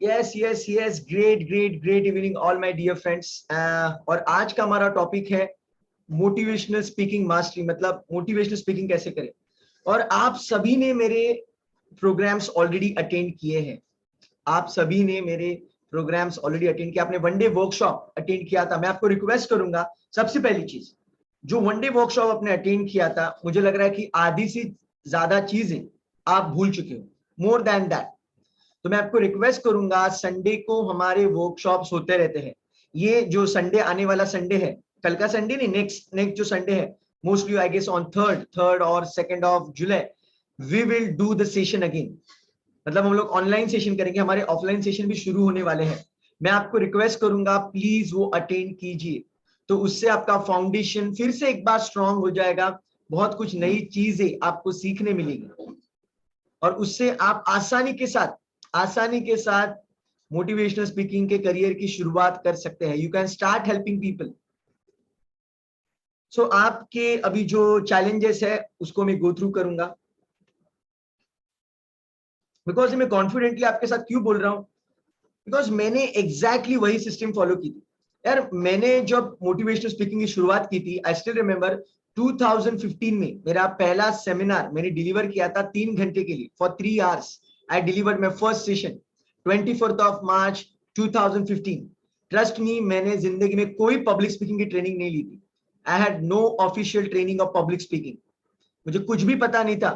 Yes yes yes, great great great evening all my dear friends. और आज का हमारा टॉपिक है मोटिवेशनल स्पीकिंग मास्टरी, मतलब मोटिवेशनल स्पीकिंग कैसे करें। और आप सभी ने मेरे प्रोग्राम्स ऑलरेडी अटेंड किए हैं। आप सभी ने मेरे प्रोग्राम्स ऑलरेडी अटेंड किया। आपने वन डे वर्कशॉप अटेंड किया था। मैं आपको रिक्वेस्ट करूंगा, सबसे पहली चीज, जो वन डे वर्कशॉप आपने अटेंड किया था, मुझे लग रहा है कि आधी से ज्यादा चीजें आप भूल चुके हो, मोर देन दैट। तो मैं आपको रिक्वेस्ट करूंगा, संडे को हमारे वर्कशॉप्स होते रहते हैं। ये जो संडे आने वाला संडे है, कल का संडे नहीं, नेक्स्ट नेक्स्ट जो संडे है, mostly I guess on third और 2 July we will do the session again. मतलब हम लोग ऑनलाइन सेशन करेंगे, हमारे ऑफलाइन सेशन भी शुरू होने वाले हैं। मैं आपको रिक्वेस्ट करूंगा, प्लीज वो अटेंड कीजिए, तो उससे आपका फाउंडेशन फिर से एक बार स्ट्रांग हो जाएगा। बहुत कुछ नई चीजें आपको सीखने मिलेगी और उससे आप आसानी के साथ मोटिवेशनल स्पीकिंग के करियर की शुरुआत कर सकते हैं। You can start helping people. So आपके अभी जो चैलेंजेस है उसको मैं गो थ्रू करूंगा, बिकॉज मैं कॉन्फिडेंटली आपके साथ क्यों बोल रहा हूं, बिकॉज मैंने एग्जैक्टली वही सिस्टम फॉलो की थी। यार, मैंने जब मोटिवेशनल स्पीकिंग की शुरुआत की थी, आई स्टिल रिमेंबर 2015 में मेरा पहला सेमिनार मैंने डिलीवर किया था 3 घंटे के लिए, for 3 hours I delivered my first session 24 March 2015। Trust me, मैंने जिंदगी में कोई पब्लिक स्पीकिंग की ट्रेनिंग नहीं ली थी। I had no official training of public speaking. मुझे कुछ भी पता नहीं था।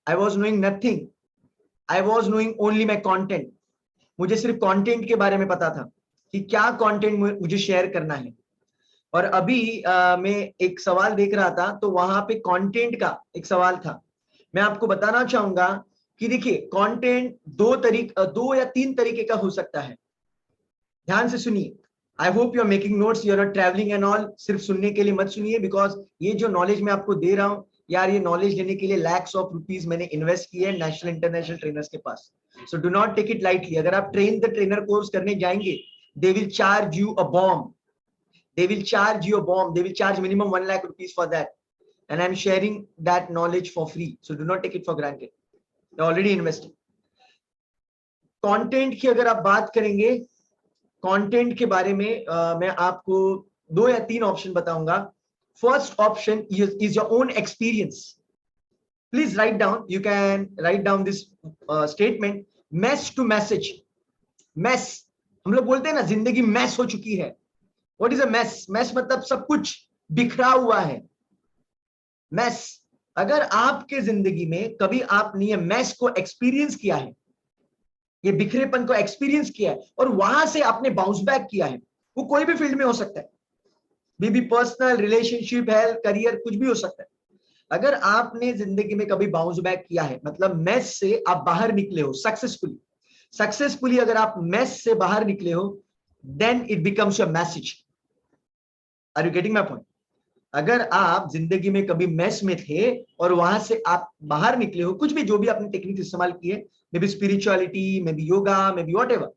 I was knowing nothing. I was knowing only my content. मुझे सिर्फ कंटेंट के बारे में पता था कि क्या कंटेंट मुझे शेयर करना है। और अभी मैं एक सवाल देख रहा था, तो वहां पे कंटेंट का एक सवाल था। मैं आपको बताना चाहूंगा कि देखिए, कंटेंट दो या तीन तरीके का हो सकता है। ध्यान से सुनिए। I hope you are making notes, you are not travelling and all. सिर्फ सुनने के लिए मत सुनिए, बिकॉज ये जो नॉलेज मैं आपको दे रहा हूं, यार, ये नॉलेज लेने के लिए लैक्स ऑफ रुपीज मैंने इन्वेस्ट किए नेशनल इंटरनेशनल ट्रेनर्स के पास। So do not take it lightly. अगर आप ट्रेन द ट्रेनर कोर्स करने जाएंगे, they will charge you a bomb. They will charge minimum 1 lakh rupees for that, and I'm sharing that knowledge for free. So do not take it for granted. You're already investing. Content की अगर आप बात करेंगे, content के बारे में मैं आपको 2 या 3 ऑप्शन बताऊंगा। First option is your own experience. Please write down, you can write down this statement, mess to message. Mess, हम लोग बोलते हैं ना, जिंदगी मैस हो चुकी है। What is a mess? Mess मतलब सब कुछ बिखरा हुआ है। मैस, अगर आपके जिंदगी में कभी आपने ये मैस को एक्सपीरियंस किया है, ये बिखरेपन को एक्सपीरियंस किया है, और वहां से आपने बाउंस बैक किया है, वो कोई भी फील्ड में हो सकता है, भी पर्सनल, रिलेशनशिप, हेल्थ, करियर, कुछ भी हो सकता है। अगर आपने जिंदगी में कभी बाउंस बैक किया है, मतलब मैस से आप बाहर निकले हो सक्सेसफुली अगर आप मैस से बाहर निकले हो, then it becomes your message. Are you getting my point? अगर आप जिंदगी में कभी मैस में थे और वहां से आप बाहर निकले हो, कुछ भी, जो भी आपने टेक्निक इस्तेमाल की है, may be spirituality, may be yoga, may be whatever,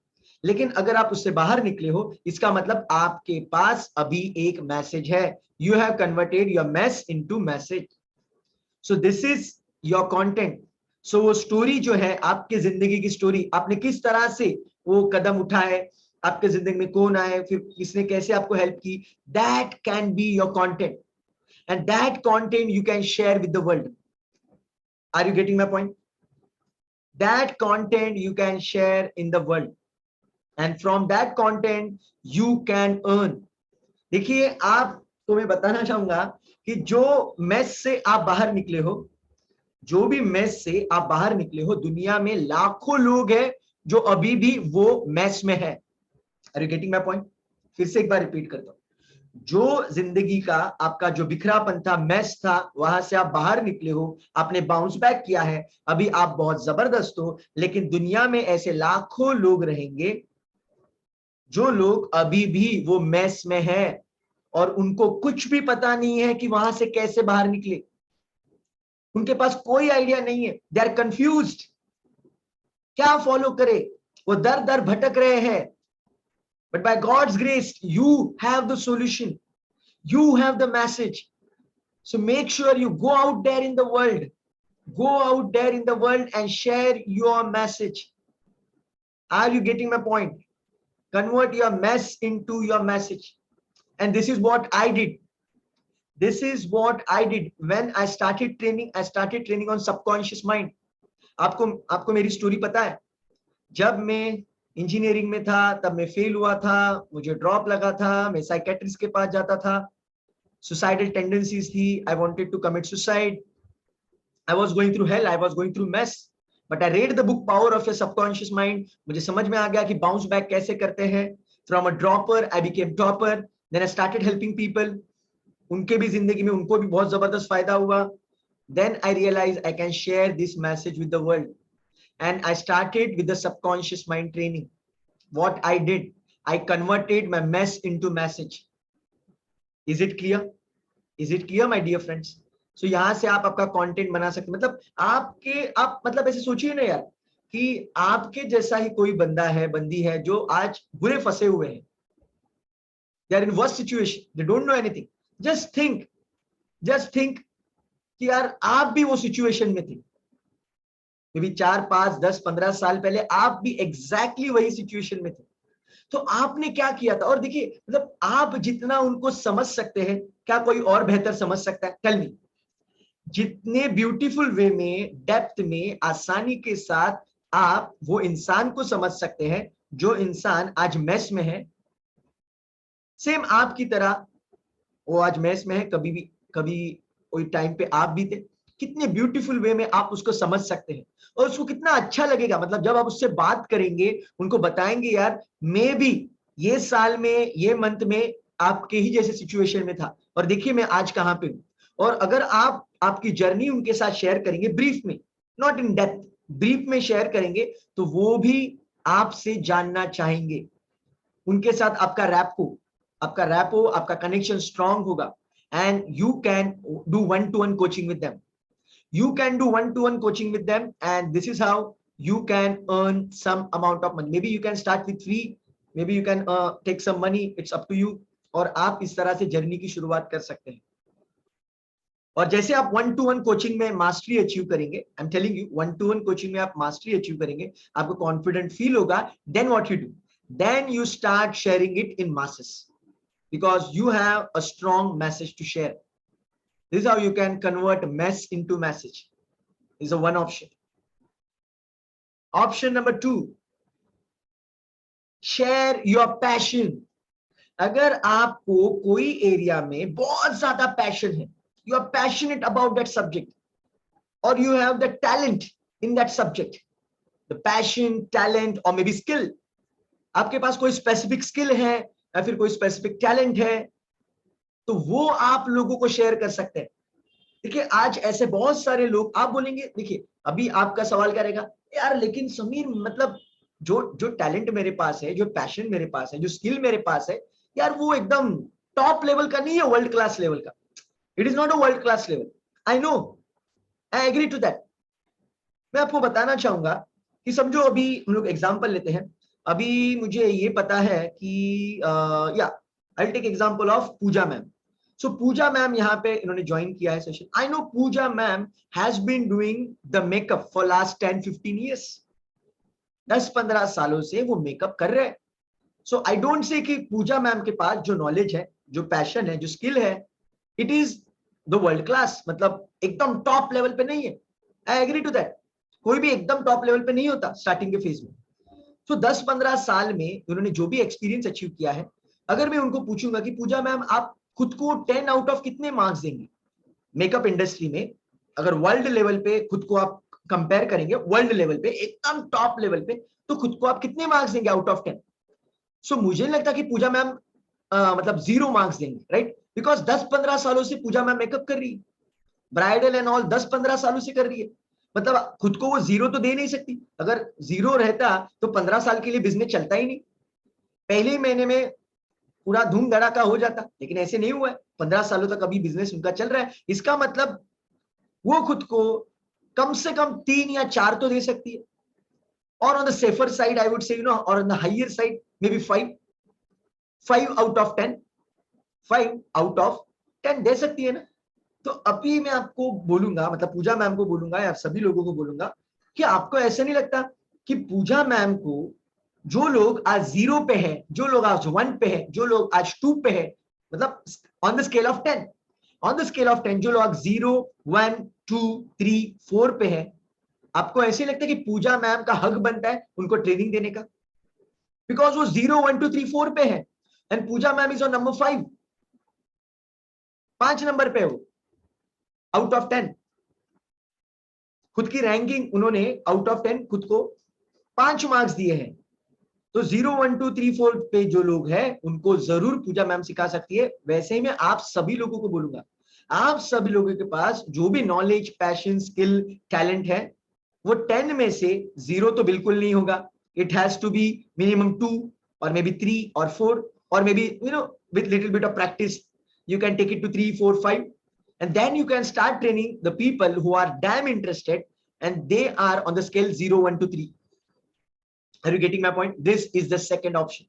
लेकिन अगर आप उससे बाहर निकले हो, इसका मतलब आपके पास अभी एक मैसेज है। You have converted your mess into message. So this is your content. So वो स्टोरी जो है, आपके जिंदगी की स्टोरी, आपने किस तरह से वो कदम उठाए, आपके जिंदगी में कौन आए, फिर किसने कैसे आपको हेल्प की, that can be your content, and that content you can share with the world. Are you getting my point? That content you can share in the world, and from that content you can earn. देखिए, आपको मैं बताना चाहूंगा कि जो mess से आप बाहर निकले हो, जो भी मेस से आप बाहर निकले हो, दुनिया में लाखों लोग हैं जो अभी भी वो मेस में है। Are you getting my point? फिर से एक बार रिपीट करता हूं। जो जिंदगी का आपका जो बिखरापन था, मैस था, वहां से आप बाहर निकले हो, आपने बाउंस बैक किया है, अभी आप बहुत जबरदस्त हो, लेकिन दुनिया में ऐसे लाखों लोग रहेंगे जो लोग अभी भी वो मैस में है और उनको कुछ भी पता नहीं है कि वहां से कैसे बाहर निकले। उनके पास कोई आइडिया नहीं है, दे आर कंफ्यूज्ड, क्या फॉलो करे, वो दर दर भटक रहे हैं। But by God's grace you have the solution, you have the message. So make sure you go out there in the world, and share your message. Are you getting my point? Convert your mess into your message. And this is what I did. This is what I did when I started training. I started training on subconscious mind. आपको मेरी story पता है? जब मैं engineering में था तब मैं फेल हुआ था, मुझे ड्रॉप लगा था, मैं साइकेट्रिस्ट के पास जाता था, सुसाइडल टेंडेंसीज थी, I wanted to commit suicide, I was going through hell, I was going through mess, but I read the book power of a subconscious mind. मुझे समझ में आ गया कि बाउंस बैक कैसे करते हैं. From a dropper I became topper, then I started helping people. उनके भी जिंदगी में उनको भी बहुत जबरदस्त फायदा हुआ. Then I realise I can share this message with the world. And I started with the subconscious mind training. What I did, I converted my mess into message. Is it clear? Is it clear, my dear friends? So यहाँ से आप आपका content बना सकते हैं. मतलब आप मतलब ऐसे सोचिए ना यार कि आपके जैसा ही कोई बंदा है, बंदी है जो आज बुरे फंसे हुए हैं. They are in worst situation. They don't know anything. Just think कि यार आप भी वो सिचुएशन में थे. मे भी 4, 5, 10, 15 साल पहले आप भी एग्जैक्टली वही सिचुएशन में थे. तो आपने क्या किया था? और देखिए, मतलब आप जितना उनको समझ सकते हैं, क्या कोई और बेहतर समझ सकता है? Tell me. जितने ब्यूटीफुल वे में, डेप्थ में, आसानी के साथ आप वो इंसान को समझ सकते हैं जो इंसान आज मेस में है, सेम आपकी तरह वो आज मेस में है, कभी कोई टाइम पे आप भी थे. कितने ब्यूटीफुल वे में आप उसको समझ सकते हैं और उसको कितना अच्छा लगेगा. मतलब जब आप उससे बात करेंगे, उनको बताएंगे यार मैं भी ये साल में, ये मंथ में आपके ही जैसे सिचुएशन में था और देखिए मैं आज कहां पे हूं. और अगर आप आपकी जर्नी उनके साथ शेयर करेंगे ब्रीफ में, नॉट इन डेप्थ, ब्रीफ में शेयर करेंगे, तो वो भी आपसे जानना चाहेंगे. उनके साथ आपका रैपो, आपका कनेक्शन स्ट्रांग होगा. And you can do one-to-one coaching with them. You can do one-to-one coaching with them, and this is how you can earn some amount of money. Maybe you can start with free, maybe you can take some money. It's up to you. और आप इस तरह से journey की शुरुआत कर सकते हैं. और जैसे आप one-to-one कोचिंग में मास्टरी अचीव करेंगे, I am telling you, one-to-one coaching में आप मास्टरी अचीव करेंगे, आपको कॉन्फिडेंट फील होगा. Then what you do, then you start sharing it in masses. Because you have a strong message to share. This is how you can convert mess into message. This is one option. Option number 2, share your passion. अगर आपको कोई area में बहुत ज्यादा passion है, you are passionate about that subject, or you have the talent in that subject, the passion, talent, or maybe skill. आपके पास कोई specific skill है या फिर कोई स्पेसिफिक टैलेंट है, तो वो आप लोगों को शेयर कर सकते हैं. देखिए आज ऐसे बहुत सारे लोग, आप बोलेंगे, देखिए अभी आपका सवाल क्या रहेगा, यार लेकिन समीर मतलब जो टैलेंट मेरे पास है, जो पैशन मेरे पास है, जो स्किल मेरे पास है, यार वो एकदम टॉप लेवल का नहीं है, वर्ल्ड क्लास लेवल का. It is not a world class level. I know, I agree to that. मैं आपको बताना चाहूंगा कि समझो अभी हम लोग एग्जाम्पल लेते हैं. अभी मुझे ये पता है कि या I will take example of Pooja ma'am. So Pooja ma'am यहाँ पे इन्होंने ज्वाइन किया है session. I know Pooja ma'am has been doing the makeup for last 10-15 years. 10-15 सालों से वो मेकअप कर रहे हैं. सो आई डोंट से कि पूजा मैम के पास जो नॉलेज है, जो पैशन है, जो स्किल है, it is the world class, मतलब एकदम टॉप लेवल पे नहीं है. I agree to that. कोई भी एकदम टॉप लेवल पे नहीं होता स्टार्टिंग के फेज में. तो 10-15 साल में उन्होंने जो भी एक्सपीरियंस अचीव किया है, अगर मैं उनको पूछूंगा कि पूजा मैम आप खुद को 10 आउट ऑफ कितने मार्क्स देंगे मेकअप इंडस्ट्री में, अगर वर्ल्ड लेवल पे खुद को आप कंपेयर करेंगे, वर्ल्ड लेवल पे एकदम टॉप लेवल पे, तो खुद को आप कितने मार्क्स देंगे आउट ऑफ 10? सो मुझे नहीं लगता कि पूजा मैम मतलब 0 मार्क्स देंगे, राइट? बिकॉज 10-15 सालों से पूजा मैम मेकअप कर रही है, ब्राइडल एंड ऑल 10-15 सालों से कर रही है. मतलब खुद को वो 0 तो दे नहीं सकती. अगर 0 रहता तो 15 साल के लिए बिजनेस चलता ही नहीं, पहले ही महीने में पूरा धूम धड़ाका हो जाता. लेकिन ऐसे नहीं हुआ है, 15 सालों तक अभी बिजनेस उनका चल रहा है. इसका मतलब वो खुद को कम से कम 3 या 4 तो दे सकती है. और on the safer side I would say, you know, और on the higher side maybe 5 out of 10, 5 out of 10 दे सकती है ना. तो अभी मैं आपको बोलूंगा, मतलब पूजा मैम को बोलूंगा या सभी लोगों को बोलूंगा कि आपको ऐसा नहीं लगता कि पूजा मैम को जो लोग आज 0 पे है, जो लोग आज 1 पे है, जो लोग आज 2 पे है, मतलब on the scale of 10, on the scale of 10 जो लोग 0 1 2 3 4 पे है, आपको ऐसे लगता है कि पूजा मैम का हक बनता है उनको ट्रेनिंग देने का, बिकॉज वो 0 1 2 3 4 पे है and Pooja ma'am is on number 5, 5 number पे हो आउट ऑफ 10। खुद की रैंकिंग उन्होंने आउट ऑफ 10 खुद को 5 मार्क्स दिए हैं। तो 0 1 2 3 4 पे जो लोग हैं उनको जरूर पूजा मैम सिखा सकती है। वैसे ही मैं आप सभी लोगों को बोलूंगा, आप सभी लोगों के पास जो भी नॉलेज, पैशन, स्किल, टैलेंट है, वो 10 में से 0 तो बिल्कुल नहीं होगा। It has to be minimum 2 और मे बी 3 और 4 और maybe with little bit of practice you can take it to 3 4 5, and then you can start training the people who are damn interested and they are on the scale 0 1 to 3. Are you getting my point? This is the second option.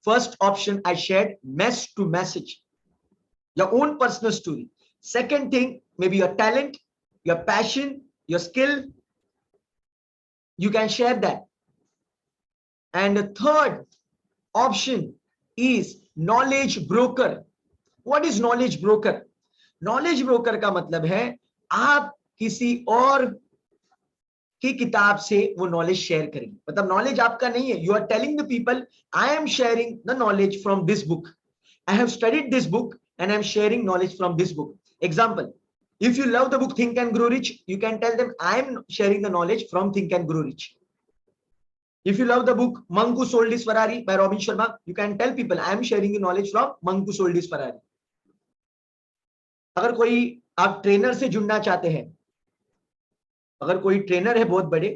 First option I shared, mess to message, your own personal story. Second thing, maybe your talent, your passion, your skill, you can share that. And the third option is knowledge broker. What is knowledge broker? Knowledge broker का मतलब है आप किसी और की किताब से वो नॉलेज शेयर करेंगे, मतलब नॉलेज आपका नहीं है। You are telling the people, I am sharing the knowledge from this book, I have studied this book and I'm sharing knowledge from this book. Example, if you love the book Think and Grow Rich, you can tell them I am sharing the knowledge from Think and Grow Rich. If you love the book Monk Who Sold His Ferrari by Robin Sharma, you can tell people I am sharing the knowledge from Monk Who Sold His Ferrari. अगर कोई आप trainer से जुड़ना चाहते हैं, अगर कोई trainer है बहुत बड़े,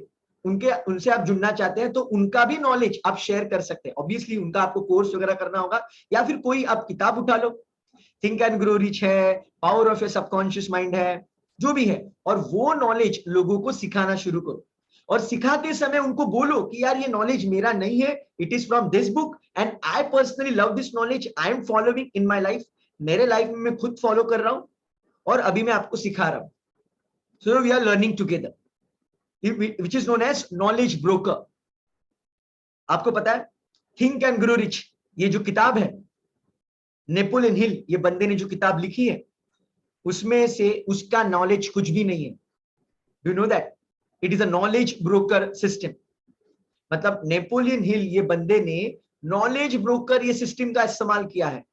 उनसे आप जुड़ना चाहते हैं तो उनका भी नॉलेज आप शेयर कर सकते हैं। ऑब्वियसली उनका आपको कोर्स वगैरह करना होगा, या फिर कोई आप किताब उठा लो, थिंक एंड ग्रो रिच है, power of your subconscious mind है, जो भी है, और वो नॉलेज लोगों को सिखाना शुरू करो। और सिखाते समय उनको बोलो कि यार ये नॉलेज मेरा नहीं है, it is from this book and I personally love this knowledge, I am following in my life, मेरे लाइफ में मैं खुद फॉलो कर रहा हूं और अभी मैं आपको सिखा रहा हूं। So we are learning together, which is known as knowledge broker. आपको पता है थिंक एंड ग्रो रिच, ये जो किताब है, नेपोलियन हिल, ये बंदे ने जो किताब लिखी है, उसमें से उसका नॉलेज कुछ भी नहीं है। Do you know that it is a knowledge broker system. मतलब नेपोलियन हिल, ये बंदे ने नॉलेज ब्रोकर ये सिस्टम का इस्तेमाल किया है,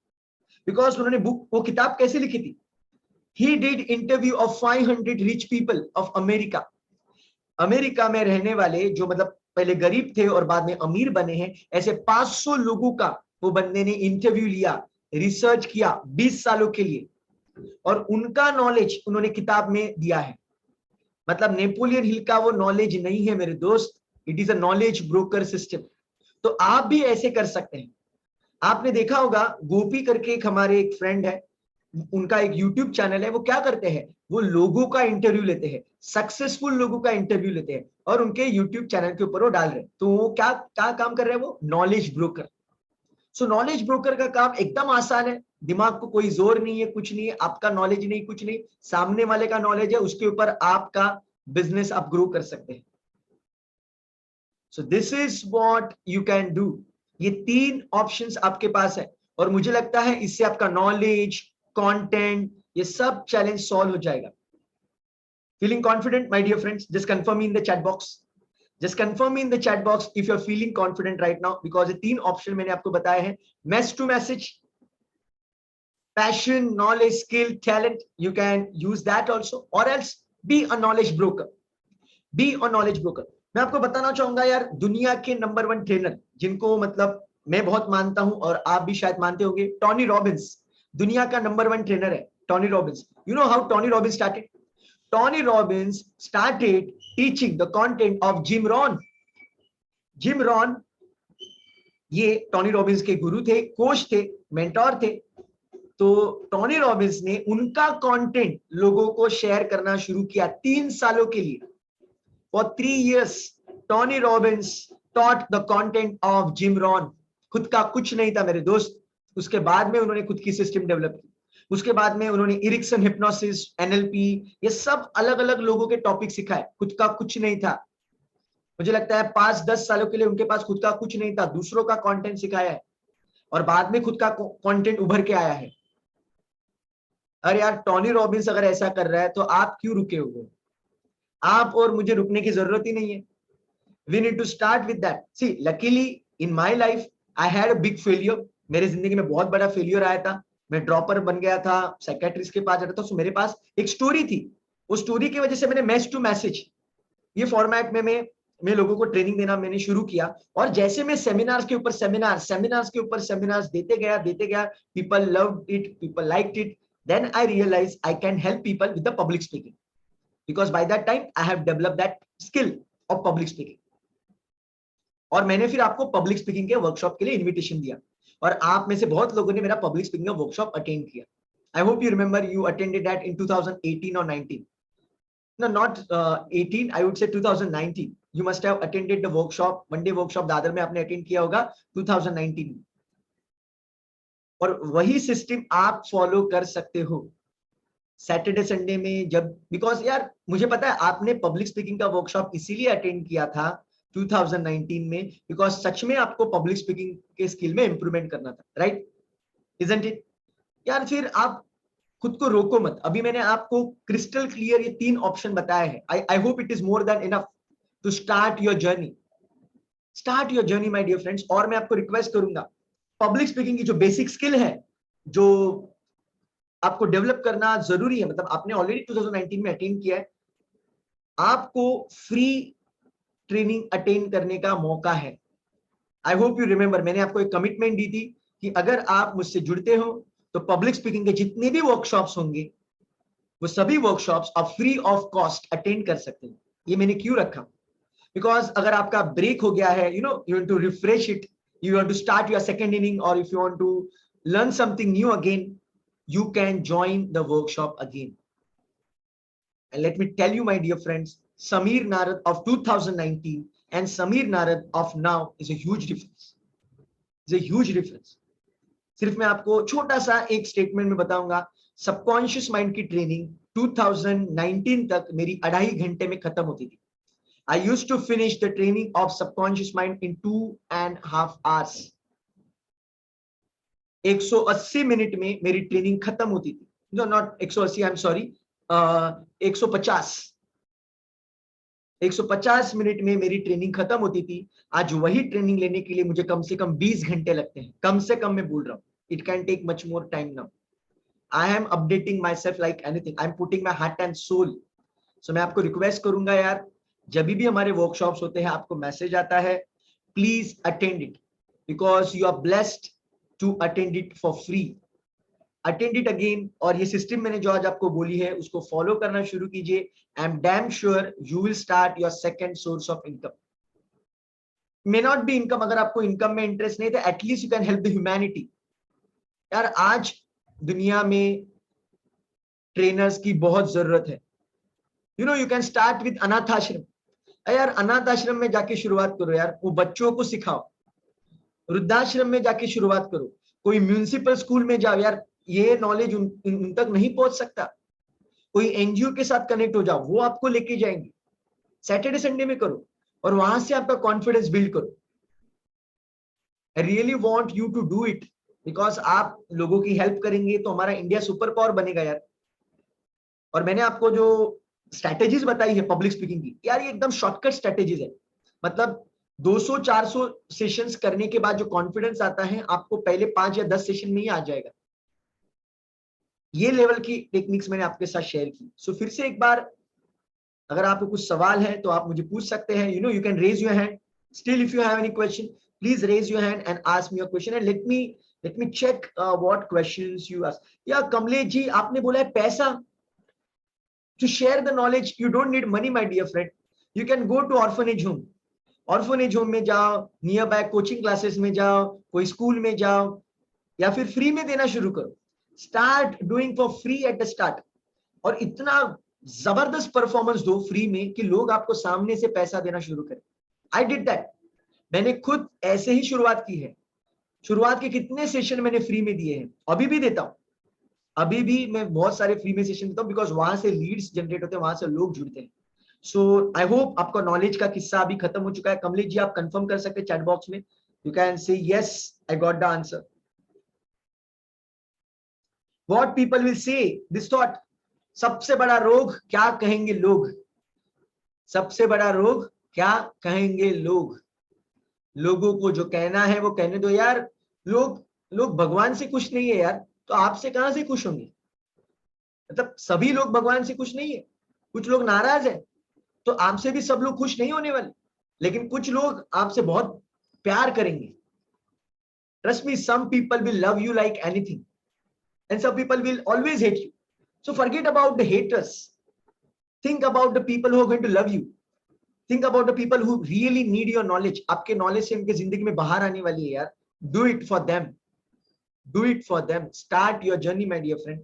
बिकॉज उन्होंने बुक, वो किताब कैसे लिखी थी? He did interview of 500 rich people of America. America में रहने वाले जो मतलब पहले गरीब थे और बाद में अमीर बने हैं, ऐसे 500 लोगों का वो बंदे ने इंटरव्यू लिया, रिसर्च किया 20 सालों के लिए, और उनका नॉलेज उन्होंने किताब में दिया है। मतलब नेपोलियन हिल का वो नॉलेज नहीं है मेरे दोस्त, it is a knowledge broker system. तो आप भी ऐसे कर सकते हैं। आपने देखा होगा गोपी करके एक हमारे एक फ्रेंड है, उनका एक यूट्यूब चैनल है, वो क्या करते हैं, वो लोगों का इंटरव्यू लेते हैं, सक्सेसफुल लोगों का इंटरव्यू लेते हैं और उनके यूट्यूब चैनल के ऊपर वो डाल रहे हैं। तो वो क्या क्या काम कर रहे हैं, वो नॉलेज ब्रोकर। सो नॉलेज ब्रोकर का काम एकदम आसान है, दिमाग को कोई जोर नहीं है, कुछ नहीं है, आपका नॉलेज नहीं, कुछ नहीं, सामने वाले का नॉलेज है, उसके ऊपर आपका बिजनेस आप ग्रो कर सकते हैं। So this is what you can do. ये 3 ऑप्शंस आपके पास है और मुझे लगता है इससे आपका नॉलेज, कंटेंट, ये सब चैलेंज सॉल्व हो जाएगा। Feeling confident my dear friends? Just confirm me in the chat box, just confirm me in the chat box if you are feeling confident right now, because ये 3 option मैंने आपको बताए हैं, message to message, passion, knowledge, skill, talent, you can use that also, और else be a knowledge broker, be a knowledge broker. मैं आपको बताना चाहूंगा यार, दुनिया के नंबर 1 ट्रेनर जिनको मतलब मैं बहुत मानता हूं और आप भी शायद मानते होंगे, टोनी रॉबिन्स दुनिया का नंबर 1 ट्रेनर है। Tony Robbins, you know how Tony Robbins started? Tony Robbins started teaching the content of Jim Rohn. Jim Rohn ये टोनी रॉबिन्स के गुरु थे, कोच थे, मेंटोर थे। तो टोनी रॉबिन्स ने उनका कंटेंट लोगों को शेयर करना शुरू किया 3 सालों के लिए। For 3 years, Tony Robbins taught the content of Jim Rohn. खुद का कुछ नहीं था मेरे दोस्त। उसके बाद में उन्होंने खुद की सिस्टम डेवलप की। उसके बाद में उन्होंने इरिक्सन हिप्नोसिस, एनएलपी, ये सब अलग अलग लोगों के टॉपिक सिखाए, खुद का कुछ नहीं था। मुझे लगता है 5-10 सालों के लिए उनके पास खुद का कुछ नहीं था, दूसरों का कंटेंट सिखाया है और बाद में खुद का कंटेंट उभर के आया है। अरे यार, टोनी रॉबिन्स अगर ऐसा कर रहा है तो आप क्यों रुके हुए? आप और मुझे रुकने की जरूरत ही नहीं है। We need to start with that. See, luckily in my life I had a big failure. मेरे जिंदगी में बहुत बड़ा फेलियर आया था, मैं ड्रॉपर बन गया था, साइकेट्रिस्ट के पास जाता था। तो मेरे पास एक स्टोरी थी, उस स्टोरी की वजह से मैंने मैच टू मैसेज ये फॉर्मेट में मैं लोगों को ट्रेनिंग देना मैंने शुरू किया। और जैसे मैं सेमिनार्स के ऊपर सेमिनार्स के ऊपर सेमिनार्स देते गया, people loved it, people liked it, then I realise I can help people with the public speaking, because by that time I have developed that skill of public speaking. और मैंने फिर आपको public speaking के workshop के लिए invitation दिया और आप में से बहुत लोगों ने मेरा पब्लिक स्पीकिंग का वर्कशॉप अटेंड किया। आई hope you remember you attended that in 2018 और 19। No, not 18, I would say 2019. You must have attended the workshop, one day workshop Dadar में आपने अटेंड किया होगा 2019 में। और वही सिस्टम आप फॉलो कर सकते हो सैटरडे संडे में, जब बिकॉज यार मुझे पता है आपने पब्लिक स्पीकिंग का वर्कशॉप इसीलिए अटेंड किया था 2019 में, बिकॉज सच में आपको पब्लिक स्पीकिंग के स्किल में इंप्रूवमेंट करना था, राइट? Isn't it? यार फिर आप खुद को रोको मत। अभी मैंने आपको क्रिस्टल क्लियर ये 3 ऑप्शन बताए हैं। I hope it is more than enough to start your journey. Start your journey my dear friends. और मैं आपको रिक्वेस्ट करूंगा, पब्लिक स्पीकिंग की जो बेसिक स्किल है जो आपको डेवलप करना जरूरी है, मतलब आपने ऑलरेडी 2019 में अटेंड किया है, आपको फ्री ट्रेनिंग अटेंड करने का मौका है। आई होप यू रिमेंबर मैंने आपको एक कमिटमेंट दी थी कि अगर आप मुझसे जुड़ते हो तो पब्लिक स्पीकिंग के जितने भी वर्कशॉप्स होंगे वो सभी वर्कशॉप्स आप फ्री ऑफ कॉस्ट अटेंड कर सकते हैं। ये मैंने क्यों रखा? बिकॉज अगर आपका ब्रेक हो गया है, you want to refresh it, you want to start your second inning, और if you want to learn something new again, you can join the workshop again. And let me tell you, my dear friends, Sameer Narad of 2019 and Sameer Narad of now is a huge difference. It's a huge difference. सिर्फ मैं आपको छोटा सा एक statement में बताऊंगा, subconscious mind की training 2019 तक मेरी 2.5 घंटे में खत्म होती थी। I used to finish the training of subconscious mind in 2.5 hours. 180 minute में मेरी ट्रेनिंग खत्म होती थी। No, not 180, I am sorry, 150 minute में मेरी ट्रेनिंग खत्म होती थी। आज वही ट्रेनिंग लेने के लिए मुझे कम से कम 20 घंटे लगते हैं, कम से कम मैं बोल रहा हूँ। It can take much more time now. I am updating my self like anything, I am putting my heart and soul. So मैं आपको रिक्वेस्ट करूंगा यार, जब भी हमारे वर्कशॉप्स होते हैं आपको मैसेज आता है, please attend it, because you are blessed to attend it for free. Attend it again। और ये सिस्टम मैंने जो आज आपको बोली है उसको फॉलो करना शुरू कीजिए। I am damn sure you will start your second source of income. May not be income, अगर आपको इनकम में इंटरेस्ट नहीं तो at least you can help the humanity. यार आज दुनिया में ट्रेनर्स की बहुत जरूरत है। यू कैन स्टार्ट विद अनाथ आश्रम। यार अनाथ आश्रम में जाके शुरुआत करो यार, वो बच्चों को सिखाओ। वृद्धाश्रम में जाके शुरुआत करो, कोई म्यूनिसिपल स्कूल में जाओ यार, ये नॉलेज उन तक नहीं पहुंच सकता। कोई एनजीओ के साथ कनेक्ट हो जाओ, वो आपको लेके जाएंगे। सैटरडे संडे में करो और वहां से आपका कॉन्फिडेंस बिल्ड करो। I really want you to do it, because आप लोगों की हेल्प करेंगे तो हमारा इंडिया सुपर पावर बनेगा यार। और मैंने आपको जो स्ट्रैटेजीज बताई है पब्लिक स्पीकिंग की, यार ये एकदम शॉर्टकट स्ट्रैटेजीज है। मतलब 200-400 सेशंस करने के बाद जो कॉन्फिडेंस आता है आपको पहले 5 या 10 सेशन में ही आ जाएगा। ये लेवल की टेक्निक्स मैंने आपके साथ शेयर की। सो फिर से एक बार, अगर आपको कुछ सवाल है तो आप मुझे पूछ सकते हैं। You can raise your hand. Still if you have any question, please raise your hand and ask me your question and let me check what questions you ask. या कमलेश जी, आपने बोला है पैसा to share the knowledge, you don't need money my dear friend. You can go to orphanage home. Orphanage home में जाओ, near by coaching classes में जाओ, कोई स्कूल में जाओ, या फिर फ्री में देना शुरू करो। Start doing for free at the start, और इतना जबरदस्त परफॉर्मेंस दो फ्री में कि लोग आपको सामने से पैसा देना शुरू करें। I did that. मैंने खुद ऐसे ही शुरुआत की है। शुरुआत के कितने सेशन मैंने फ्री में दिए हैं, अभी भी देता हूं। अभी भी मैं बहुत सारे फ्री में सेशन देता हूं, बिकॉज वहां से लीड्स जनरेट होते हैं, वहां से लोग जुड़ते हैं। सो आई होप आपका नॉलेज का किस्सा अभी खत्म हो चुका है. कमलेश जी आप कंफर्म कर सकते हैं चैट बॉक्स में. You can say yes I got the answer. What people will say this thought. सबसे बड़ा रोग क्या कहेंगे लोग. सबसे बड़ा रोग क्या कहेंगे लोग. लोगों को जो कहना है वो कहने दो यार. लोग लोग भगवान से खुश नहीं है यार, तो आपसे कहां से खुश होंगे. मतलब सभी लोग भगवान से खुश नहीं है. कुछ लोग नाराज है, तो आपसे भी सब लोग खुश नहीं होने वाले. लेकिन कुछ लोग आपसे बहुत प्यार करेंगे. Trust me, some people will love you like anything and some people will always hate you. So forget about the haters. Think about the people who are going to love you. Think about the people who really need your knowledge. आपके knowledge से उनके जिंदगी में बाहर आने वाली है यार. Do it for them. Do it for them. Start your journey, my dear friend.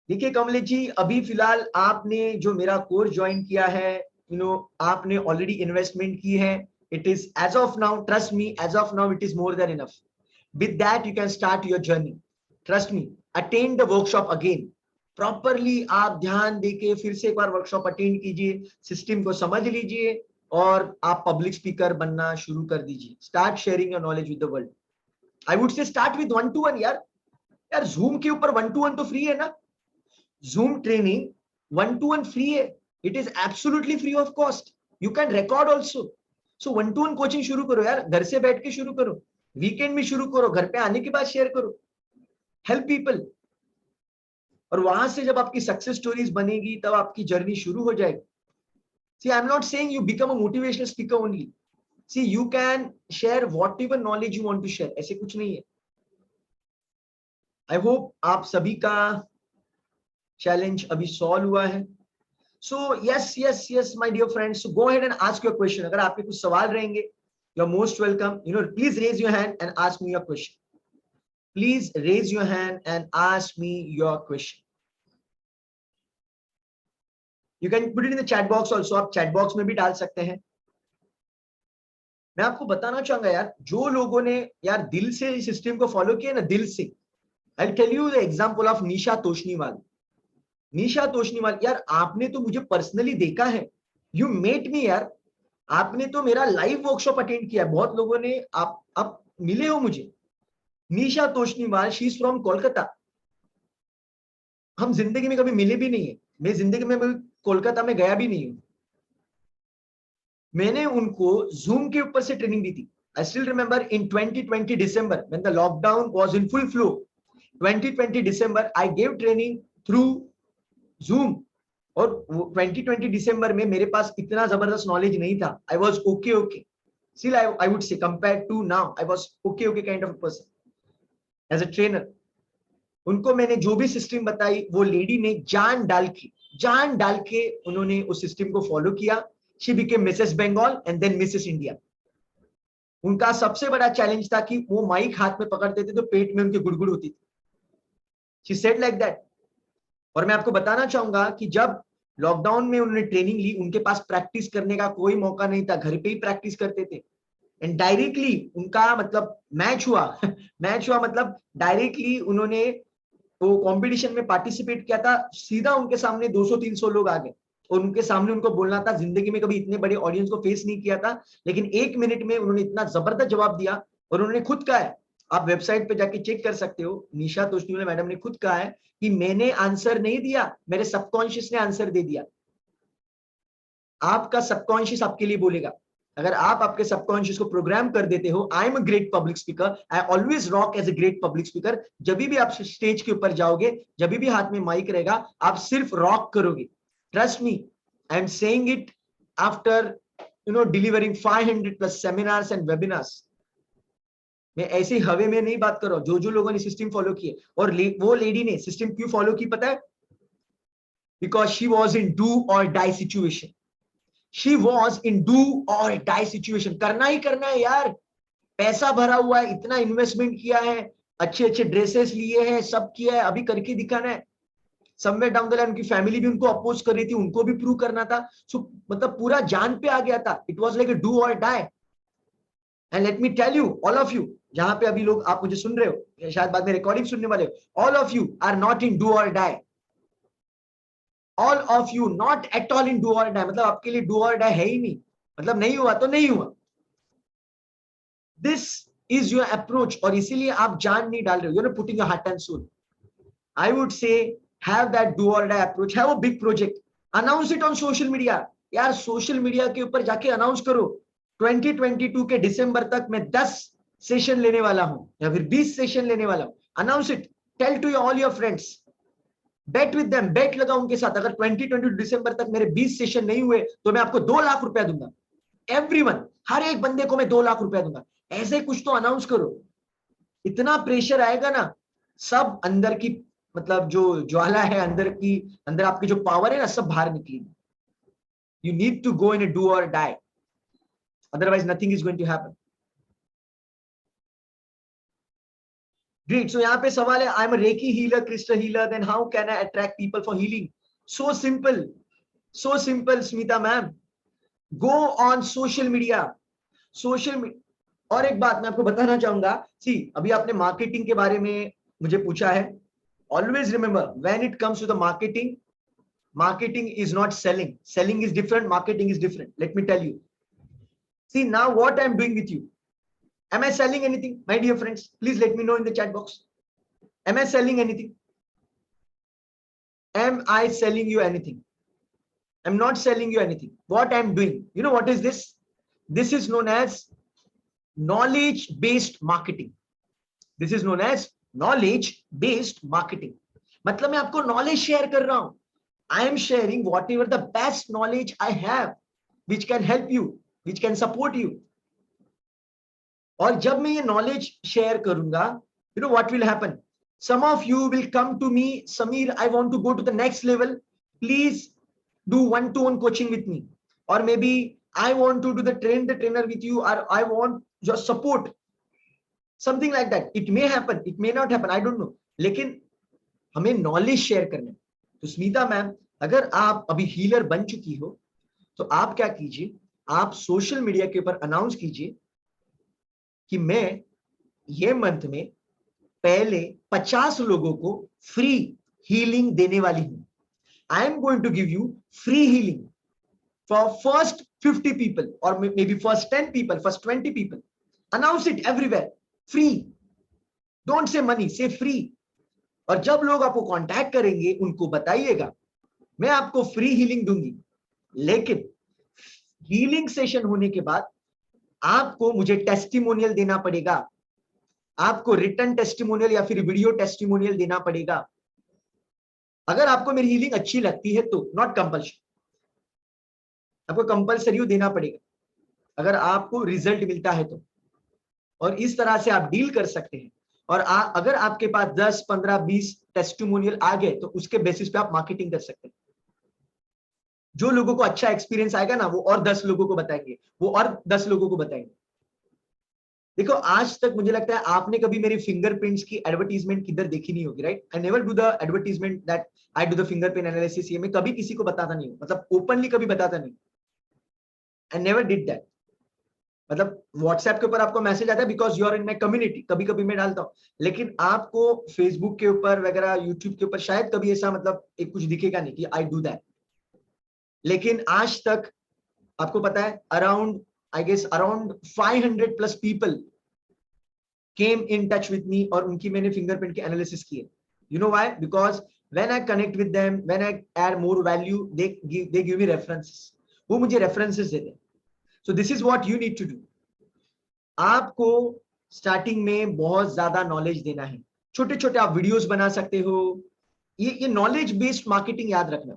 देखिए कमलेश जी, अभी फिलहाल आपने जो मेरा कोर्स ज्वाइन किया है, आपने ऑलरेडी इन्वेस्टमेंट की है. It is as of now, trust me, as of now it is more than enough. With that you can start your journey. Trust me, attend the workshop again. Properly आप ध्यान देके फिर से एक बार workshop attend कीजिए, system को समझ लीजिए और आप पब्लिक स्पीकर बनना शुरू कर दीजिए. Start sharing your knowledge with the world. I would से स्टार्ट विद 1-to-1 यार. यार जूम के ऊपर 1-to-1 तो फ्री है ना. जूम ट्रेनिंग 1-to-1 फ्री है. It is absolutely free of cost. You can record also. So 1-to-1 coaching शुरू करो यार. घर से बैठ के शुरू करो, वीकेंड में शुरू करो, घर पे आने के बाद शेयर करो. Help people. और वहां से जब आपकी सक्सेस स्टोरीज बनेगी तब आपकी जर्नी शुरू हो जाएगी. See I am not saying you become a motivational speaker only. See you can share whatever knowledge you want to share. ऐसे कुछ नहीं है. आई होप आप सभी का चैलेंज अभी सॉल्व हुआ है. So yes yes yes my dear friends, so go ahead and ask your question. अगर आपके कुछ सवाल रहेंगे, you are most welcome. Please raise your hand and ask me your question. Please raise your hand and ask me your question. You can put it in the chat box also. आप chat box में भी डाल सकते हैं. मैं आपको बताना चाहूंगा यार, जो लोगों ने यार दिल से इस सिस्टम को फॉलो किया ना, दिल से. I'll tell you the example of निशा तोशनीवाल. निशा तोशनीवाल यार, आपने तो मुझे पर्सनली देखा है. You met me यार. आपने तो मेरा लाइव वर्कशॉप अटेंड किया. बहुत लोगों ने आप मिले हो मुझे. Nisha Toshniwal, she is from Kolkata. हम जिंदगी में कभी मिले भी नहीं है. मैं जिंदगी में कोलकाता में गया भी नहीं हूं. मैंने उनको जूम के ऊपर से ट्रेनिंग दी थी. I still remember in 2020 December when the lockdown was in full flow. 2020 December I gave training through zoom. और 2020 दिसंबर में मेरे पास इतना जबरदस्त नॉलेज नहीं था. I was okay. Still I would say compared to now I was okay kind of a person as a trainer. उनको मैंने जो भी सिस्टम बताई, वो लेडी ने जान डाल के उन्होंने उस सिस्टम को फॉलो किया. She became Mrs Bengal and then Mrs India. उनका सबसे बड़ा चैलेंज था कि वो माइक हाथ में पकड़ते थे तो पेट में उनकी गुड़गुड़ होती थी. She said like that. और मैं आपको बताना चाहूंगा कि जब लॉकडाउन में उन्होंने ट्रेनिंग ली, उनके पास प्रैक्टिस करने का कोई मौका नहीं था. घर पे ही प्रैक्टिस करते थे. एंड डायरेक्टली उनका मतलब मैच हुआ. मैच हुआ मतलब डायरेक्टली उन्होंने वो कंपटीशन में पार्टिसिपेट किया था. सीधा उनके सामने 200-300 लोग आ गए और उनके सामने उनको बोलना था. जिंदगी में कभी इतने बड़े ऑडियंस को फेस नहीं किया था, लेकिन 1 मिनट में उन्होंने इतना जबरदस्त जवाब दिया. और उन्होंने खुद कहा है, आप वेबसाइट पे जाके चेक कर सकते हो, निशा तोशनीवाल मैडम ने खुद कहा है कि मैंने आंसर नहीं दिया, मेरे सबकॉन्शियस ने आंसर दे दिया. आपका सबकॉन्शियस आपके लिए बोलेगा. अगर आप आपके सबकॉन्शियस को प्रोग्राम कर देते हो, I am a great public speaker, I always rock as a great public speaker. जब भी आप स्टेज के ऊपर जाओगे, जब भी हाथ में माइक रहेगा, आप सिर्फ रॉक करोगे. Trust me, I am saying it after delivering 500 plus seminars and webinars. मैं ऐसे हवे में नहीं बात कर रहा हूं. जो लोगों ने सिस्टम फॉलो किए, और वो लेडी ने सिस्टम क्यों फॉलो की पता है? Because she was in do or die situation. She was in do or die situation. करना ही करना है यार. पैसा भरा हुआ है, इतना इन्वेस्टमेंट किया है, अच्छे अच्छे ड्रेसेस लिए हैं, सब किया है, अभी करके दिखाना है. समवेयर डाउन द लाइन उनकी फैमिली भी उनको अपोज कर रही थी, उनको भी प्रूव करना था. सो मतलब पूरा जान पे आ गया था. It was like a do or die. And let me tell you, all of you जहां पे अभी लोग आप मुझे सुन रहे हो, शायद बाद में रिकॉर्डिंग सुनने वाले हो, all of you are not in do or die. All of you not at all in do or die, मतलब आपके लिए डू और डाई है ही नहीं, मतलब नहीं हुआ तो नहीं हुआ. दिस इज योर अप्रोच, और इसीलिए आप जान नहीं डाल रहे हो, you know putting your heart and soul. I would say have that do or die approach, have a big project, announce it on social media. यार सोशल मीडिया के ऊपर जाके अनाउंस करो 2022 के दिसंबर तक मैं 10 सेशन लेने वाला हूं या फिर 20 सेशन लेने वाला हूं. Announce it, tell to all your friends, bet with them, bet लगा उनके साथ. अगर 2022 दिसंबर तक मेरे 20 सेशन नहीं हुए तो मैं आपको 2 लाख रुपया दूंगा. एवरीवन, हर एक बंदे को मैं 2 लाख रुपया दूंगा. ऐसे कुछ तो अनाउंस करो. इतना प्रेशर आएगा ना, सब अंदर की, मतलब जो ज्वाला है अंदर की, अंदर आपकी जो पावर है ना, सब बाहर निकलेगी. You need to go in a do or die, otherwise nothing is going to happen. Great. So यहाँ पे सवाल है, I am a reiki healer, crystal healer, then how can I attract people for healing? So simple, so simple Smita ma'am. Go on social media, social. और एक बात मैं आपको बताना चाहूंगा, सी अभी आपने मार्केटिंग के बारे में मुझे पूछा है. Always remember, when it comes to the marketing, marketing is not selling. Selling is different, marketing is different. Let me tell you. See now what I am doing with you. Am I selling anything? My dear friends, please let me know in the chat box. Am I selling anything? Am I selling you anything? I'm not selling you anything. What I'm doing, you know what is this? This is known as knowledge based marketing. This is known as knowledge based marketing. मतलब मैं आपको knowledge share कर रहा हूं. I am sharing whatever the best knowledge I have, which can help you, which can support you. और जब मैं ये knowledge share करूंगा, you know what will happen? Some of you will come to me, Samir, I want to go to the next level. Please do one-to-one coaching with me. Or maybe I want to do the trainer with you, or I want your support. Something like that. It may happen, it may not happen, I don't know. लेकिन हमें knowledge share करना है. तो Smita ma'am, अगर आप अभी healer बन चुकी हो तो आप क्या कीजिए, आप सोशल मीडिया के ऊपर अनाउंस कीजिए कि मैं ये मंथ में पहले 50 लोगों को फ्री हीलिंग देने वाली हूं. I am going to give you free healing for first 50 people, और maybe first 10 people, first 20 people. Announce it everywhere, free. Don't say money, say free. और जब लोग आपको कांटेक्ट करेंगे उनको बताइएगा मैं आपको फ्री हीलिंग दूंगी, लेकिन हीलिंग सेशन होने के बाद आपको मुझे टेस्टिमोनियल देना पड़ेगा. आपको रिटर्न टेस्टिमोनियल या फिर वीडियो टेस्टिमोनियल देना पड़ेगा. अगर आपको मेरी हीलिंग अच्छी लगती है तो, नॉट कंपल्शन, आपको कंपल्सरी देना पड़ेगा अगर आपको रिजल्ट मिलता है तो. और इस तरह से आप डील कर सकते हैं. और अगर आपके पास 10, 15, 20 टेस्टिमोनियल आ गए तो उसके बेसिस पे आप मार्केटिंग कर सकते हैं. जो लोगों को अच्छा एक्सपीरियंस आएगा ना, वो और 10 लोगों को बताएंगे, वो और 10 लोगों को बताएंगे. देखो आज तक मुझे लगता है आपने कभी मेरी फिंगरप्रिंट्स की एडवर्टीजमेंट किधर देखी नहीं होगी, right? I never do the advertisement that I do the fingerprint analysis. ये मैं कभी किसी को बताता नहीं हूं, मतलब ओपनली कभी बताता नहीं. I never did that. मतलब व्हाट्सएप के ऊपर आपको मैसेज आता है because you are in my community, कभी कभी मैं डालता हूँ, लेकिन आपको फेसबुक के ऊपर वगैरह, यूट्यूब के ऊपर शायद कभी ऐसा मतलब एक कुछ दिखेगा नहीं कि आई डू दैट. लेकिन आज तक आपको पता है around, I guess around 500 plus people came in touch with me और उनकी मैंने फिंगरप्रिंट की एनालिसिस की है. You know why? Because when I connect with them, when I add more value, they give me references. वो मुझे references देते हैं. So this is what you need to do. आपको स्टार्टिंग में बहुत ज्यादा नॉलेज देना है. छोटे छोटे आप वीडियोस बना सकते हो. ये नॉलेज बेस्ड मार्केटिंग याद रखना.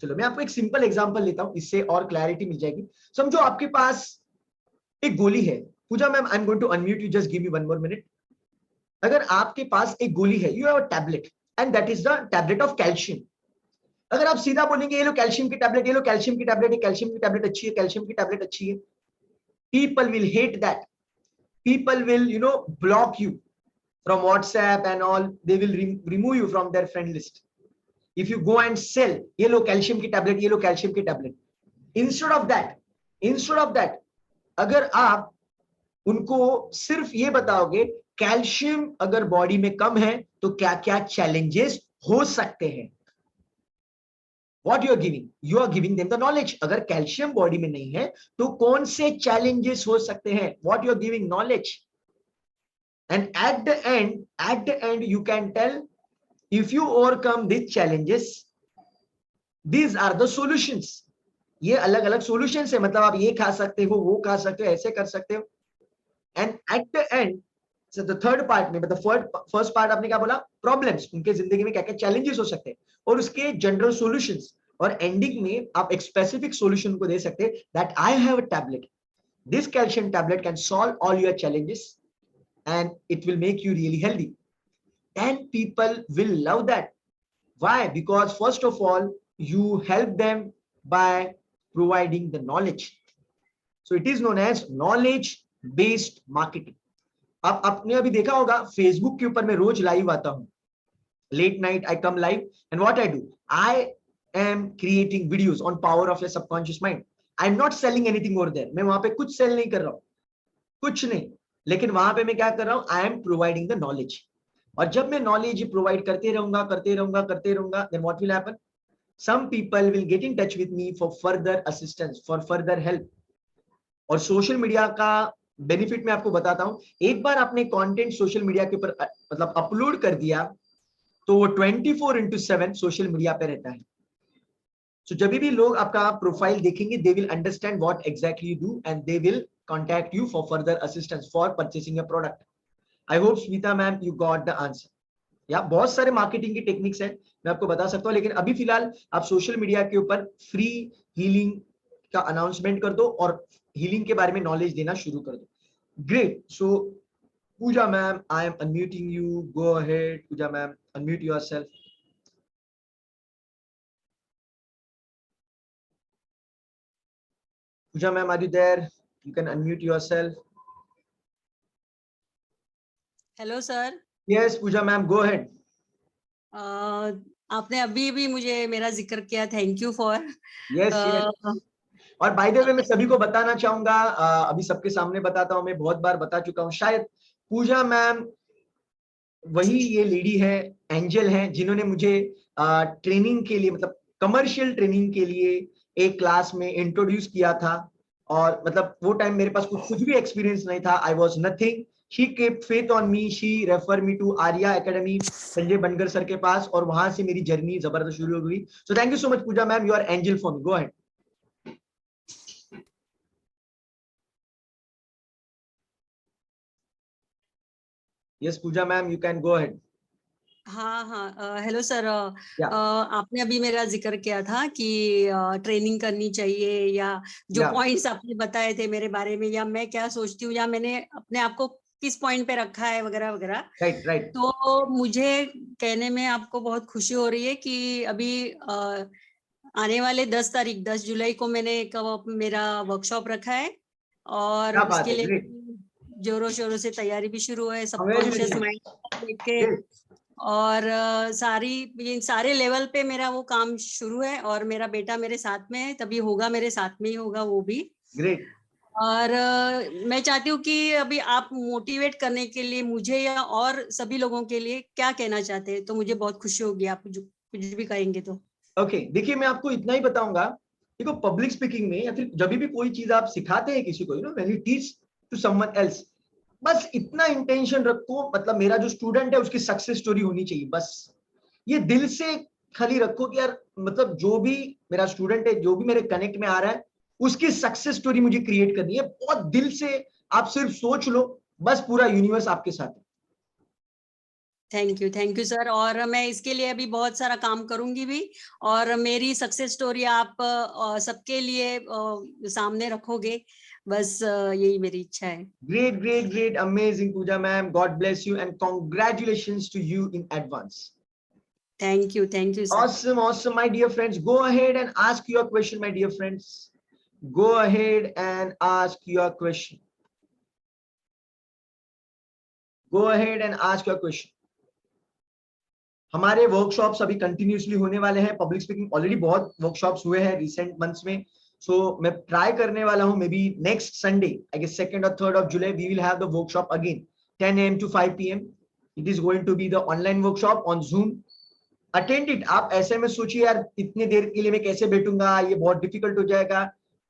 चलो मैं आपको एक सिंपल एग्जांपल लेता हूं, इससे और क्लैरिटी मिल जाएगी. समझो आपके पास एक गोली है. Pooja ma'am, I am going to unmute you, just give me 1 more minute. अगर आपके पास एक गोली है, you have a tablet and that is the tablet of calcium. अगर आप सीधा बोलेंगे ये लो कैल्शियम की टैबलेट, ये लो कैल्शियम की टैबलेट, कैल्शियम की टैबलेट अच्छी है, कैल्शियम की टैबलेट अच्छी है, people will hate that. People will, you know, block you from WhatsApp and all. They will remove you from their friend list if you go and sell ये लो calcium की tablet, ये लो calcium की tablet. Instead of that अगर आप उनको सिर्फ ये बताओगे कैल्शियम अगर बॉडी में कम है तो क्या क्या चैलेंजेस हो सकते हैं, What you are giving? You are giving them the knowledge. अगर कैल्शियम बॉडी में नहीं है तो कौन से challenges हो सकते हैं? What you are giving? Knowledge. And at the end you can tell, if you overcome these challenges, these are the solutions. ये अलग अलग solutions है, मतलब आप ये खा सकते हो, वो खा सकते हो, ऐसे कर सकते हो. And at the end, so the third part में, मतलब first part आपने क्या बोला? Problems, उनके जिंदगी में क्या क्या challenges हो सकते हैं और उसके general solutions. और ending में आप एक specific solution को दे सकते हैं, that I have a tablet. This calcium tablet can solve all your challenges and it will make you really healthy. And people will love that. Why? Because first of all, you help them by providing the knowledge. So it is known as knowledge based marketing. अब आपने अभी देखा होगा Facebook के ऊपर मैं रोज live आता हूं, late night I come live and what I do, I am creating videos on power of your subconscious mind. I am not selling anything over there. मैं वहां पे कुछ सेल नहीं कर रहा हूं, कुछ नहीं, लेकिन वहां पे मैं क्या कर रहा हूं? I am providing the knowledge. और जब मैं नॉलेज प्रोवाइड करते रहूंगा, then what will happen? Some people will get in touch with me for further assistance, for further help. और सोशल मीडिया का बेनिफिट मैं आपको बताता हूं. एक बार आपने कंटेंट सोशल मीडिया के ऊपर मतलब अपलोड कर दिया तो वो 24/7 सोशल मीडिया पे रहता है. सो जब भी लोग आपका प्रोफाइल देखेंगे, they will understand what exactly you do and they will contact you for further assistance for purchasing a product. I hope Smita ma'am you got the answer. या बहुत सारे मार्केटिंग की टेक्निक्स हैं, मैं आपको बता सकता हूं, लेकिन अभी फिलहाल आप सोशल मीडिया के ऊपर फ्री हीलिंग का अनाउंसमेंट कर दो और हीलिंग के बारे में नॉलेज देना शुरू कर दो. Great. So Pooja ma'am, I am unmuting you. Go ahead Pooja ma'am, unmute yourself. Pooja ma'am, are you there? You can unmute yourself. Hello sir. Yes Pooja ma'am, go ahead. आपने अभी भी मुझे मेरा जिक्र किया, थैंक यू फॉर. यस. और बाय द वे मैं सभी को बताना चाहूंगा, अभी सबके सामने बताता हूं, मैं बहुत बार बता चुका हूं शायद. पूजा मैम वही ये लेडी है, एंजल है, जिन्होंने मुझे ट्रेनिंग के लिए, मतलब कमर्शियल ट्रेनिंग के लिए एक क्लास में इंट्रोड्यूस किया था. और मतलब वो टाइम मेरे पास कुछ भी एक्सपीरियंस नहीं था. I was nothing. She kept faith on me. She referred me to Arya academy, Sanjay बनकर सर के पास, और वहां से मेरी जर्नी जबरदस्त शुरू हो गई. So thank you so much Pooja ma'am, you are angel for me. Go ahead. Yes Pooja ma'am, you can go ahead. हाँ, हेलो सर. आपने अभी मेरा जिक्र किया था कि ट्रेनिंग करनी चाहिए, या जो पॉइंट्स आपने बताए थे मेरे बारे में, या मैं क्या सोचती हूँ, या मैंने अपने आप को किस पॉइंट पे रखा है, वगैरह वगैरह. राइट. तो मुझे कहने में आपको बहुत खुशी हो रही है कि अभी आने वाले 10 जुलाई को मैंने एक मेरा वर्कशॉप रखा है, और उसके लिए जोरों शोरों से तैयारी भी शुरू है, सबकॉन्शियस माइंड लेके, और सारे लेवल पे मेरा वो काम शुरू है. और मेरा बेटा मेरे साथ में है, तभी होगा, मेरे साथ में ही होगा वो भी. ग्रेट. और मैं चाहती हूँ कि अभी आप मोटिवेट करने के लिए मुझे या और सभी लोगों के लिए क्या कहना चाहते हैं, तो मुझे बहुत खुशी होगी आप कुछ भी कहेंगे तो. ओके, देखिए मैं आपको इतना ही बताऊंगा. देखो पब्लिक स्पीकिंग में या फिर जब भी कोई चीज आप सिखाते हैं किसी को, you know, when you teach to someone else, बस इतना इंटेंशन रखो, मतलब मेरा जो स्टूडेंट है उसकी सक्सेस स्टोरी होनी चाहिए. बस ये दिल से खाली रखो कि यार, मतलब जो भी मेरा स्टूडेंट है, जो भी मेरे कनेक्ट में आ रहा है, उसकी सक्सेस स्टोरी मुझे क्रिएट करनी है. बहुत दिल से आप सिर्फ सोच लो, बस पूरा यूनिवर्स आपके साथ है. Thank you sir. और मैं इसके लिए अभी बहुत सारा काम करूंगी भी, और मेरी सक्सेस स्टोरी आप सबके लिए सामने रखोगे, बस यही मेरी इच्छा है. Great, amazing Pooja ma'am, God bless you and congratulations to you in advance. Thank you sir. Awesome my dear friends. Go ahead and ask your question, my dear friends. Go ahead and ask your question. Go ahead and ask your question. हमारे workshops अभी continuously होने वाले हैं. Public speaking already बहुत workshops हुए हैं recent months में. So मैं ट्राई करने वाला हूं, maybe next Sunday, I guess 2nd or 3rd of July, we will have the workshop again, 10 AM to 5 PM. It is going to be the online workshop on Zoom. Attend it. आप ऐसे में सोचिए यार इतनी देर के लिए मैं कैसे बैठूंगा, ये बहुत डिफिकल्ट हो जाएगा।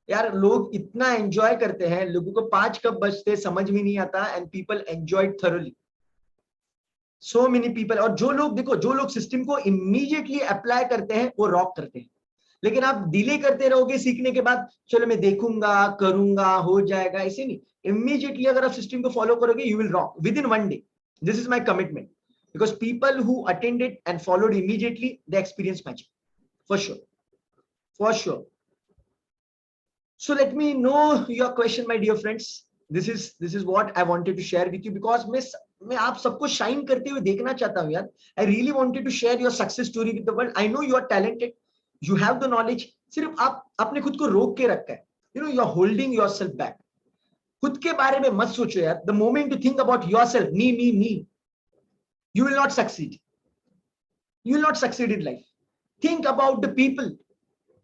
यार लोग इतना एंजॉय करते हैं, लोगों को 5 कब बजते समझ में नहीं आता, and people enjoy thoroughly, so many people. और जो लोग देखो, जो लोग सिस्टम को इमीडिएटली अप्लाई करते हैं वो रॉक करते हैं। लेकिन आप डिले करते रहोगे सीखने के बाद, चलो मैं देखूंगा करूंगा हो जाएगा, ऐसे नहीं। इमीडिएटली अगर आप सिस्टम को फॉलो करोगे, you will rock with in 1 day. This is my commitment, because people who attended and followed immediately, they experienced magic for sure, for sure. So let me know your question, my dear friends. This is what I wanted to share with you, because मैं आप सबको shine करते हुए देखना चाहता हूं यार। I really wanted to share your success story with the world. I know you are talented, you have the knowledge, सिर्फ आप अपने खुद को रोक के रखा है, you know, you are holding yourself back। खुद के बारे में मत सोचो यार। The moment you think about yourself, me, you will not succeed, you will not succeed in life। think about the people।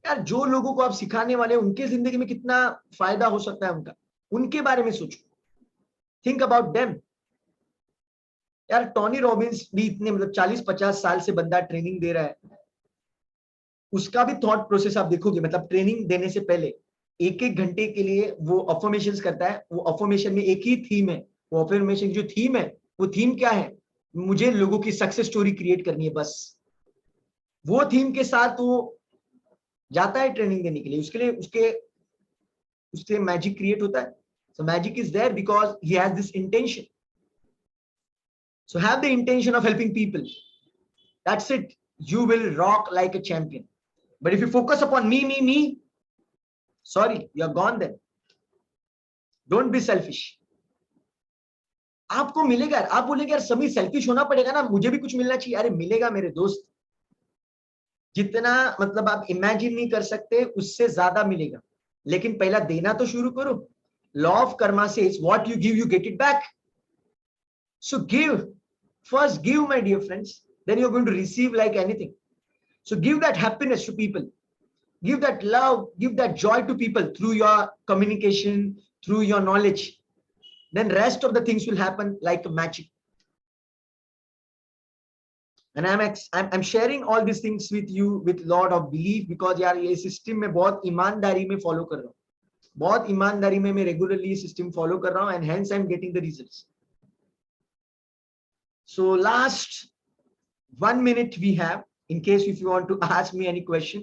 यार जो लोगों को आप सिखाने वाले हैं, उनके जिंदगी में कितना फायदा हो सकता है उनका, उनके बारे में सोचो। think about them। यार टोनी रॉबिन्स भी इतने मतलब 40-50 साल से बंदा ट्रेनिंग दे रहा है, उसका भी थॉट प्रोसेस आप देखोगे, मतलब ट्रेनिंग देने से पहले 1-1 घंटे के लिए वो अफर्मेशंस करता है। वो अफर्मेशन में एक ही थीम है, वो अफर्मेशन जो थीम है, वो थीम क्या है, मुझे लोगों की सक्सेस स्टोरी क्रिएट करनी है, बस वो थीम के साथ वो जाता है ट्रेनिंग देने के लिए। उसके लिए उसके मैजिक क्रिएट होता है। So magic is there because he has this intention. So have the intention of helping people, that's it, you will rock like a champion। but if you focus upon me, sorry, you are gone then। don't be selfish। आपको मिलेगा, आप बोलेंगे यार सभी selfish होना पड़ेगा ना, मुझे भी कुछ मिलना चाहिए। अरे मिलेगा मेरे दोस्त, जितना मतलब आप इमेजिन नहीं कर सकते उससे ज्यादा मिलेगा। लेकिन पहला देना तो शुरू करो। Law of karma says what you give you get it back. So give, first give my dear friends, then you're going to receive like anything। so give that happiness to people, give that love, give that joy to people through your communication, through your knowledge, then rest of the things will happen like magic। and I'm sharing all these things with you with lot of belief, because यार ये system में बहुत ईमानदारी में follow कर रहा हूँ, बहुत ईमानदारी में मैं रेगुलरली सिस्टम फॉलो कर रहा हूँ, and hence I'm getting the results। so last 1 minute we have, in case if you want to ask me any question,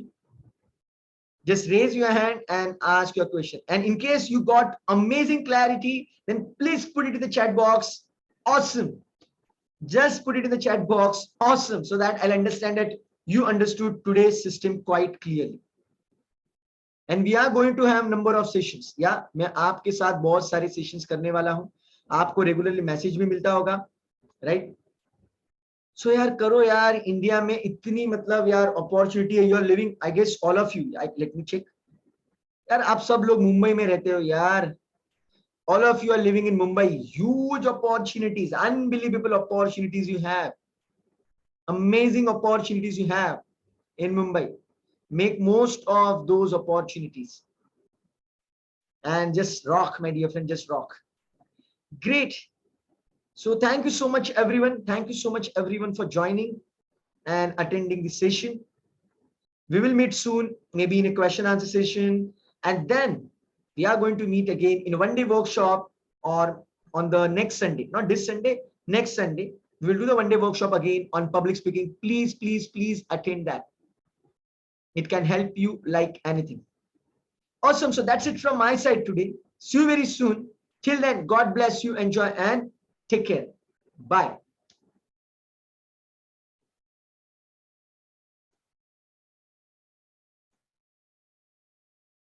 just raise your hand and ask your question। and in case you got amazing clarity, then please put it in the chat box, awesome, just put it in the chat box, awesome, so that I'll understand that you understood today's system quite clearly। and we are going to have number of sessions। या मैं आपके साथ बहुत सारे sessions करने वाला हूं, आपको रेगुलरली मैसेज भी मिलता होगा, राइट। सो यार करो यार, इंडिया में इतनी मतलब यार अपॉर्चुनिटी है। You are living, I guess all of you, let me check, यार आप सब लोग मुंबई में रहते हो यार, all of you are living in Mumbai। huge opportunities, unbelievable opportunities you have, amazing opportunities you have in Mumbai। make most of those opportunities and just rock, my dear friend, just rock। great। so thank you so much everyone, thank you so much everyone for joining and attending this session। we will meet soon, maybe in a question answer session, and then we are going to meet again in a 1-day workshop, or on the next Sunday, not this Sunday, next Sunday we will do the 1-day workshop again on public speaking। please attend that, it can help you like anything। awesome। so that's it from my side today, see you very soon, till then God bless you, enjoy and take care, bye।